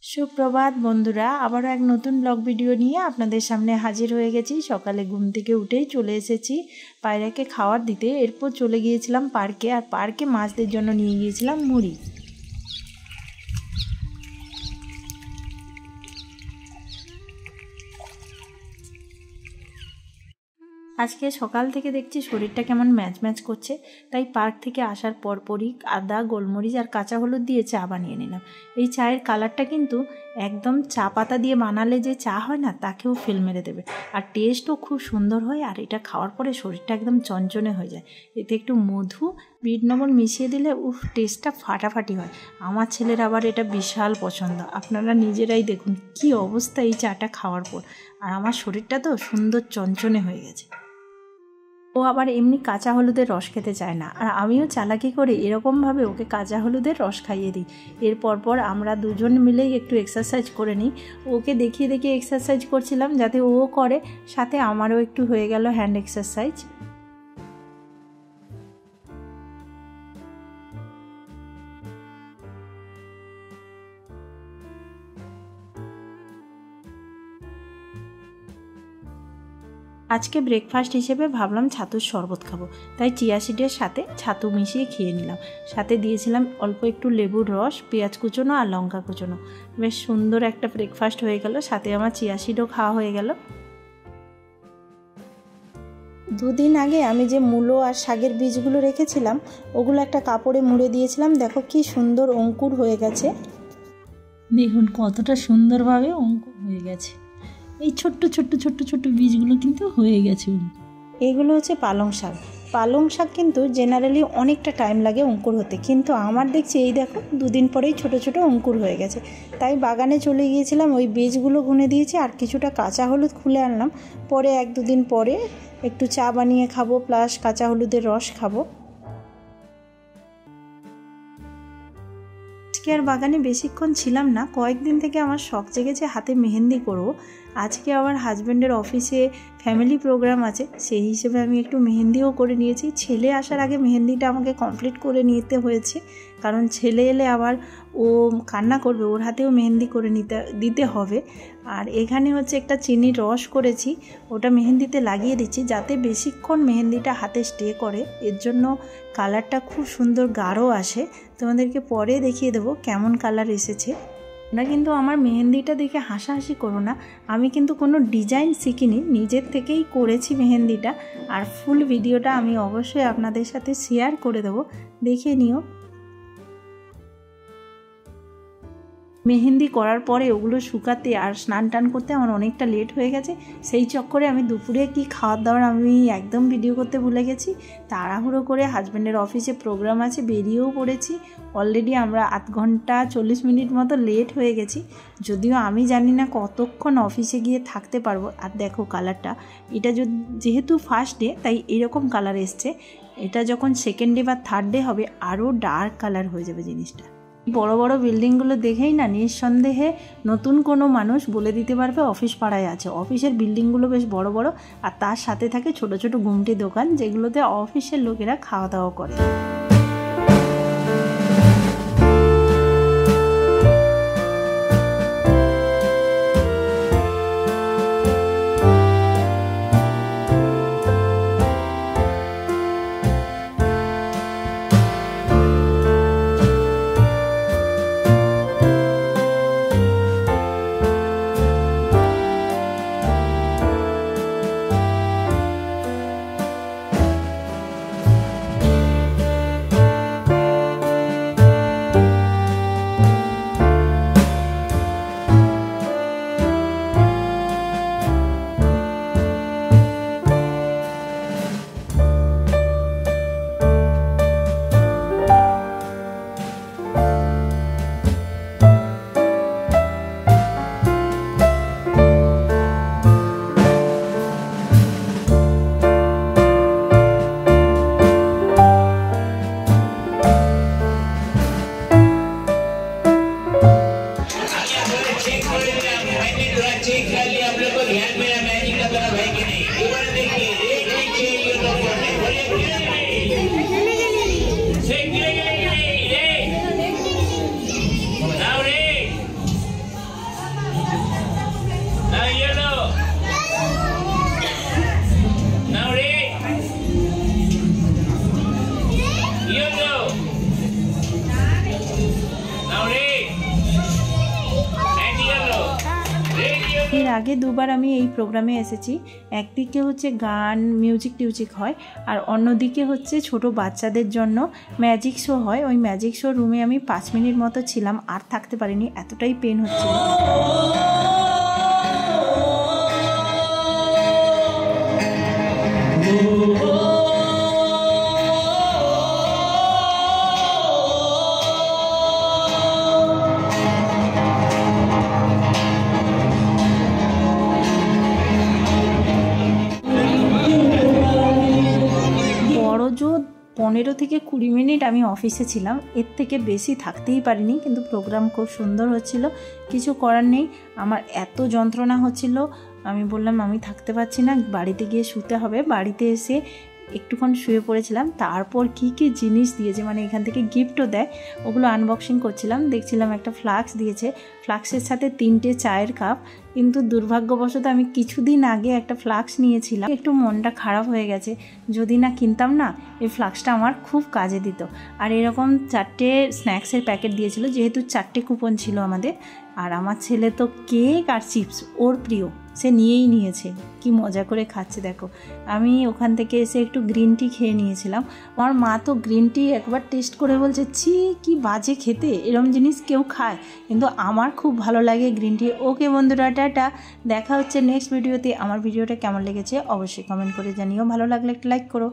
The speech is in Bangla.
সুপ্রভাত বন্ধুরা, আবারও এক নতুন ব্লগ ভিডিও নিয়ে আপনাদের সামনে হাজির হয়ে গেছি। সকালে ঘুম থেকে উঠেই চলে এসেছি পায়রাকে খাবার দিতে। এরপর চলে গিয়েছিলাম পার্কে, আর পার্কে মাছদের জন্য নিয়ে গিয়েছিলাম মুড়ি। আজকে সকাল থেকে দেখছি শরীরটা কেমন ম্যাচ ম্যাচ করছে, তাই পার্ক থেকে আসার পরপরই আদা, গোলমরিচ আর কাঁচা হলুদ দিয়ে চা বানিয়ে নিলাম। এই চায়ের কালারটা কিন্তু একদম চা পাতা দিয়ে বানালে যে চা হয় না, তাকেও ফেল মেরে দেবে। আর টেস্টও খুব সুন্দর হয়, আর এটা খাওয়ার পরে শরীরটা একদম চনচনে হয়ে যায়। এতে একটু মধু, বিট লবণ মিশিয়ে দিলে টেস্টটা ফাটাফাটি হয়। আমার ছেলের আবার এটা বিশাল পছন্দ। আপনারা নিজেরাই দেখুন কি অবস্থা এই চাটা খাওয়ার পর। আর আমার শরীরটা তো সুন্দর চনচনে হয়ে গেছে। ও আবার এমনি কাঁচা হলুদের রস খেতে চায় না, আর আমিও চালাকি করে এরকমভাবে ওকে কাঁচা হলুদের রস খাইয়ে দিই। এরপর আমরা দুজন মিলেই একটু এক্সারসাইজ করে নিই। ওকে দেখিয়ে দেখিয়ে এক্সারসাইজ করছিলাম যাতে ও করে, সাথে আমারও একটু হয়ে গেল হ্যান্ড এক্সারসাইজ। আজকে ব্রেকফাস্ট হিসেবে ভাবলাম ছাতুর শরবত খাবো, তাই চিয়া সিডের সাথে ছাতু মিশিয়ে খেয়ে নিলাম। সাথে দিয়েছিলাম অল্প একটু লেবুর রস, পেঁয়াজ কুচোনো আর লঙ্কা কুচোনো। বেশ সুন্দর একটা ব্রেকফাস্ট হয়ে গেল, সাথে আমার চিয়া সিডও খাওয়া হয়ে গেল। দুদিন আগে আমি যে মূলো আর শাকের বীজগুলো রেখেছিলাম, ওগুলো একটা কাপড়ে মুড়ে দিয়েছিলাম। দেখো কি সুন্দর অঙ্কুর হয়ে গেছে, দেখুন কতটা সুন্দরভাবে অঙ্কুর হয়ে গেছে। এই ছোট্ট ছোট্ট ছোট্ট ছোট্ট বীজগুলো কিন্তু হয়ে গেছে। এগুলো হচ্ছে পালং শাক। পালং শাক কিন্তু জেনারেলি অনেকটা টাইম লাগে অঙ্কুর হতে, কিন্তু আমার দেখছি এই দেখো দুদিন পরেই ছোট ছোট অঙ্কুর হয়ে গেছে। তাই বাগানে চলে গিয়েছিলাম, ওই বীজগুলো গুনে দিয়েছি আর কিছুটা কাঁচা হলুদ খুলে আনলাম। পরে এক দুদিন পরে একটু চা বানিয়ে খাবো, প্লাস কাঁচা হলুদের রস খাবো। আজকে আর বাগানে বেশিক্ষণ ছিলাম না, কয়েকদিন থেকে আমার শখ জেগেছে হাতে মেহেন্দি করব। আজকে আমার হাজব্যান্ডের অফিসে ফ্যামিলি প্রোগ্রাম আছে, সেই হিসেবে আমি একটু মেহেন্দিও করে নিয়েছি। ছেলে আসার আগে মেহেন্দিটা আমাকে কমপ্লিট করে নিতে হয়েছে, কারণ ছেলে এলে আবার ও কান্না করবে, ওর হাতেও মেহেন্দি করে দিতে হবে। আর এখানে হচ্ছে একটা চিনির রস করেছি, ওটা মেহেন্দিতে লাগিয়ে দিচ্ছি যাতে বেশিক্ষণ মেহেন্দিটা হাতে স্টে করে। এর জন্য কালারটা খুব সুন্দর গাঢ় আসে। তোমাদেরকে পরে দেখিয়ে দেবো কেমন কালার এসেছে। তোমরা কিন্তু আমার মেহেন্দিটা দেখে হাসাহাসি করো না, আমি কিন্তু কোনো ডিজাইন শিখিনি, নিজের থেকেই করেছি মেহেন্দিটা। আর ফুল ভিডিওটা আমি অবশ্যই আপনাদের সাথে শেয়ার করে দেবো, দেখে নিও। মেহেন্দি করার পরে ওগুলো শুকাতে আর স্নান টান করতে আমার অনেকটা লেট হয়ে গেছে। সেই চক্করে আমি দুপুরে কি খাওয়ার দাওয়ার আমি একদম ভিডিও করতে ভুলে গেছি। তাড়াহুড়ো করে হাজব্যান্ডের অফিসে প্রোগ্রাম আছে বেরিয়েও পড়েছি। অলরেডি আমরা 8 ঘন্টা 40 মিনিট মতো লেট হয়ে গেছি, যদিও আমি জানি না কতক্ষণ অফিসে গিয়ে থাকতে পারবো। আর দেখো কালারটা, এটা যেহেতু ফার্স্ট ডে তাই এরকম কালার এসছে। এটা যখন সেকেন্ড ডে বা থার্ড ডে হবে আরও ডার্ক কালার হয়ে যাবে জিনিসটা। বড় বড় বিল্ডিংগুলো দেখেই না নিঃসন্দেহে নতুন কোনো মানুষ বলে দিতে পারবে অফিস পাড়ায় আছে। অফিসের বিল্ডিংগুলো বেশ বড় বড়, আর তার সাথে থাকে ছোট ছোট গুমটি দোকান, যেগুলোতে অফিসের লোকেরা খাওয়া দাওয়া করে। এর আগে দুবার আমি এই প্রোগ্রামে এসেছি। একদিকে হচ্ছে গান মিউজিক টিউজিক হয়, আর অন্যদিকে হচ্ছে ছোট বাচ্চাদের জন্য ম্যাজিক শো হয়। ওই ম্যাজিক শো রুমে আমি 5 মিনিট মতো ছিলাম, আর থাকতে পারিনি, এতটাই পেন হচ্ছিল। বড়জোর 15 থেকে 20 মিনিট আমি অফিসে ছিলাম, এর থেকে বেশি থাকতেই পারিনি। কিন্তু প্রোগ্রাম খুব সুন্দর হচ্ছিল, কিছু করার নেই। আমার এত যন্ত্রণা হচ্ছিল, আমি বললাম আমি থাকতে পারছি না, বাড়িতে গিয়ে শুতে হবে। বাড়িতে এসে একটুক্ষণ শুয়ে পড়েছিলাম। তারপর কি কি জিনিস দিয়েছে, মানে এখান থেকে গিফটও দেয়, ওগুলো আনবক্সিং করছিলাম। দেখছিলাম একটা ফ্লাক্স দিয়েছে, ফ্লাক্সের সাথে 3টে চায়ের কাপ। কিন্তু দুর্ভাগ্যবশত আমি কিছুদিন আগে একটা ফ্লাক্স নিয়েছিলাম, একটু মনটা খারাপ হয়ে গেছে। যদি না কিনতাম না, এই ফ্লাক্সটা আমার খুব কাজে দিত। আর এরকম 4টে স্ন্যাক্সের প্যাকেট দিয়েছিল, যেহেতু 4টে কুপন ছিল আমাদের। আর আমার ছেলে তো কেক আর চিপস ওর প্রিয়, সে নিয়েই নিয়েছে, কি মজা করে খাচ্ছে দেখো। আমি ওখান থেকে এসে একটু গ্রিন টি খেয়ে নিয়েছিলাম। আমার মা তো গ্রিন টি একবার টেস্ট করে বলছে, ছি কি বাজে খেতে, এরম জিনিস কেউ খায়? কিন্তু আমার খুব ভালো লাগে গ্রিন টি। ওকে বন্ধুরা, টাটা, দেখা হচ্ছে নেক্সট ভিডিওতে। আমার ভিডিওটা কেমন লেগেছে অবশ্যই কমেন্ট করে জানিও, ভালো লাগলে একটা লাইক করো।